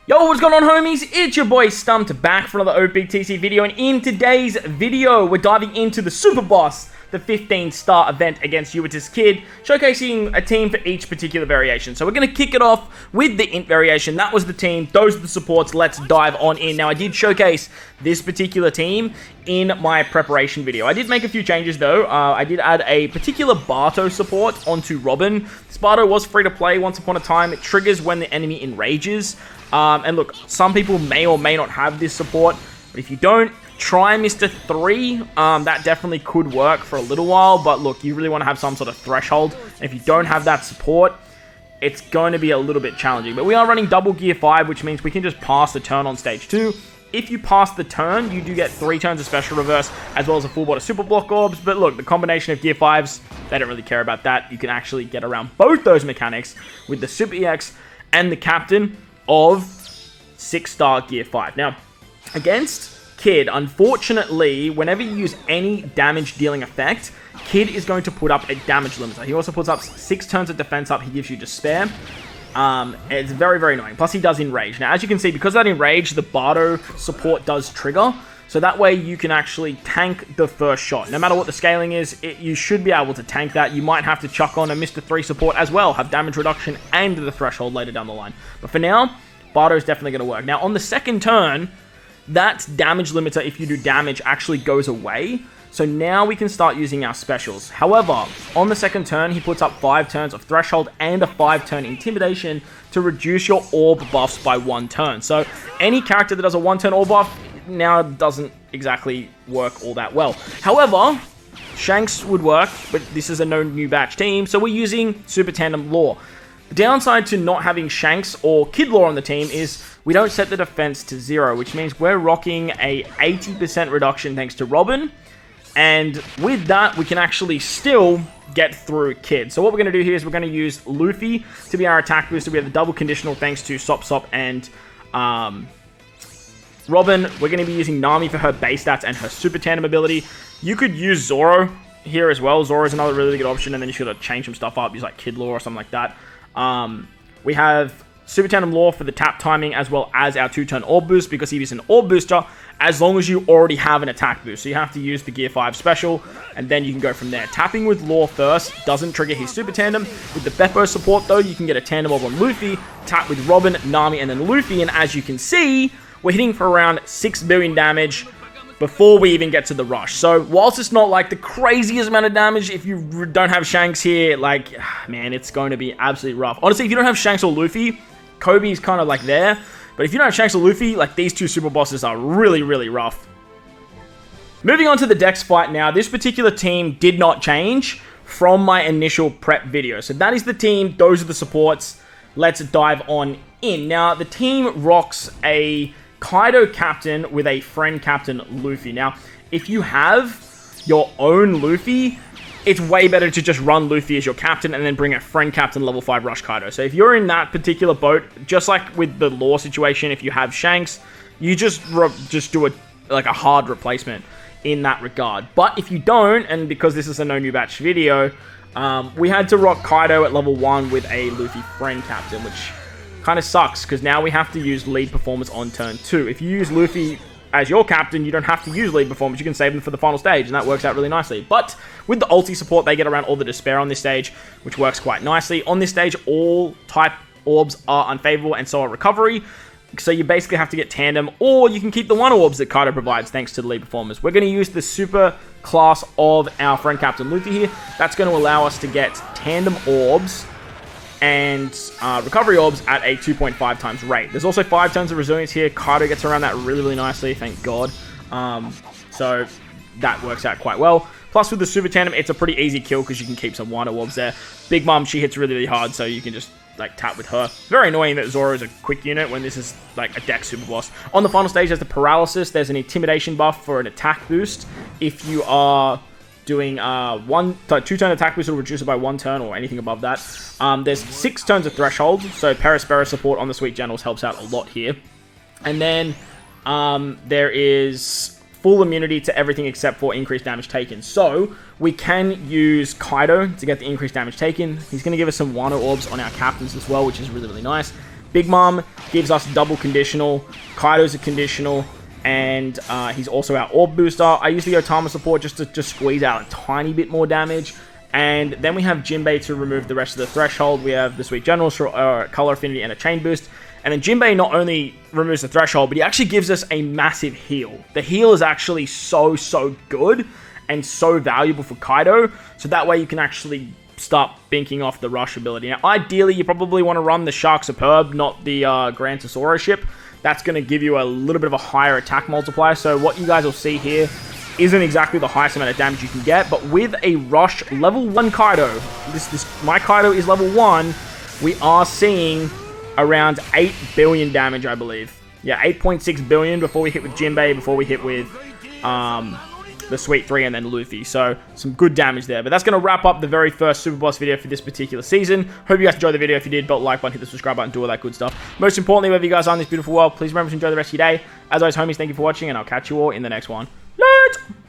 Yo, what's going on, homies? It's your boy StumpD back for another OPTC video, and in today's video, we're diving into the Super Boss, the 15-star event against Yuita's Kid, showcasing a team for each particular variation. So we're going to kick it off with the Int variation. That was the team. Those are the supports. Let's dive on in. Now, I did showcase this particular team in my preparation video. I did make a few changes, though. I did add a particular Barto support onto Robin. This Barto was free to play once upon a time. It triggers when the enemy enrages. And look, some people may or may not have this support, but if you don't, try Mr. 3. That definitely could work for a little while, but look, you really want to have some sort of threshold. And if you don't have that support, it's going to be a little bit challenging. But we are running double Gear 5, which means we can just pass the turn on stage 2. If you pass the turn, you do get 3 turns of special reverse, as well as a full bot of super block orbs. But look, the combination of Gear 5s, they don't really care about that. You can actually get around both those mechanics with the Super EX and the Captain of 6-star Gear 5. Now, against Kid, unfortunately, whenever you use any damage dealing effect, Kid is going to put up a damage limiter. He also puts up 6 turns of defense up. He gives you despair. It's very, very annoying. Plus, he does enrage. Now, as you can see, because of that enrage, the Bardo support does trigger. So that way, you can actually tank the first shot. No matter what the scaling is, you should be able to tank that. You might have to chuck on a Mr. 3 support as well, have damage reduction and the threshold later down the line. But for now, Bardo is definitely going to work. Now, on the second turn, that damage limiter, if you do damage, actually goes away. So now we can start using our specials. However, on the second turn, he puts up 5 turns of threshold and a 5-turn intimidation to reduce your orb buffs by 1 turn. So any character that does a 1-turn orb buff now doesn't exactly work all that well. However, Shanks would work, but this is a no new batch team, so we're using Super Tandem Law. The downside to not having Shanks or Kid Law on the team is we don't set the defense to 0, which means we're rocking a 80% reduction thanks to Robin. And with that, we can actually still get through Kid. So what we're going to do here is we're going to use Luffy to be our attack booster. We have the double conditional thanks to Sop Sop and Robin. We're going to be using Nami for her base stats and her Super Tandem ability. You could use Zoro here as well. Zoro is another really good option, and then you should change some stuff up. Use like Kid Law or something like that. We have Super Tandem Law for the tap timing, as well as our 2-turn orb boost, because he is an orb booster as long as you already have an attack boost. So you have to use the Gear 5 special, and then you can go from there. Tapping with Law first doesn't trigger his Super Tandem. With the Beppo support, though, you can get a tandem orb on Luffy, tap with Robin, Nami, and then Luffy, and as you can see, we're hitting for around 6 billion damage before we even get to the rush. So, whilst it's not like the craziest amount of damage, if you don't have Shanks here, like, man, it's going to be absolutely rough. Honestly, if you don't have Shanks or Luffy, Kobe's kind of like there. But if you don't have Shanks or Luffy, like, these two super bosses are really, really rough. Moving on to the Dex fight now. This particular team did not change from my initial prep video. So that is the team. Those are the supports. Let's dive on in. Now, the team rocks a Kaido captain with a friend captain Luffy. Now, if you have your own Luffy, it's way better to just run Luffy as your captain and then bring a friend captain level 5 rush Kaido. So if you're in that particular boat, just like with the Law situation, if you have Shanks, you just do a hard replacement in that regard. But if you don't, and because this is a no new batch video, we had to rock Kaido at level 1 with a Luffy friend captain, which kind of sucks, because now we have to use lead performance on turn 2. If you use Luffy as your captain, you don't have to use lead performance. You can save them for the final stage, and that works out really nicely. But with the ulti support, they get around all the despair on this stage, which works quite nicely. On this stage, all type orbs are unfavorable, and so are recovery. So you basically have to get tandem, or you can keep the 1 orbs that Kaido provides thanks to the lead performance. We're going to use the super class of our friend captain Luffy here. That's going to allow us to get tandem orbs and recovery orbs at a 2.5 times rate. There's also 5 turns of resilience here. Kaido gets around that really, really nicely, thank God. So that works out quite well. Plus, with the Super Tandem, it's a pretty easy kill because you can keep some Wano orbs there. Big Mom, she hits really, really hard, so you can just like tap with her. Very annoying that Zoro is a quick unit when this is like a Dex super boss. On the final stage, there's the paralysis. There's an intimidation buff for an attack boost. If you are doing 2-turn attack boost, will reduce it by 1 turn or anything above that. There's 6 turns of threshold, so Perispera support on the Sweet Generals helps out a lot here. And then there is full immunity to everything except for increased damage taken. So we can use Kaido to get the increased damage taken. He's going to give us some Wano orbs on our captains as well, which is really, really nice. Big Mom gives us double conditional. Kaido's a conditional. And he's also our Orb Booster. I use the Otama support just to squeeze out a tiny bit more damage. And then we have Jinbei to remove the rest of the Threshold. We have the Sweet General, Color Affinity, and a Chain Boost. And then Jinbei not only removes the Threshold, but he actually gives us a massive heal. The heal is actually so good and so valuable for Kaido. So that way you can actually start binking off the Rush ability. Now, ideally, you probably want to run the Shark Superb, not the Grand Tesoro ship. That's going to give you a little bit of a higher attack multiplier. So what you guys will see here isn't exactly the highest amount of damage you can get, but with a Rush level 1 Kaido, my Kaido is level 1, we are seeing around 8 billion damage, I believe. Yeah, 8.6 billion before we hit with Jinbei, before we hit with the Sweet 3 and then Luffy. So some good damage there. But that's going to wrap up the very first Super Boss video for this particular season. Hope you guys enjoyed the video. If you did, like button, hit the subscribe button, do all that good stuff. Most importantly, wherever you guys are in this beautiful world, please remember to enjoy the rest of your day. As always, homies, thank you for watching, and I'll catch you all in the next one. Later!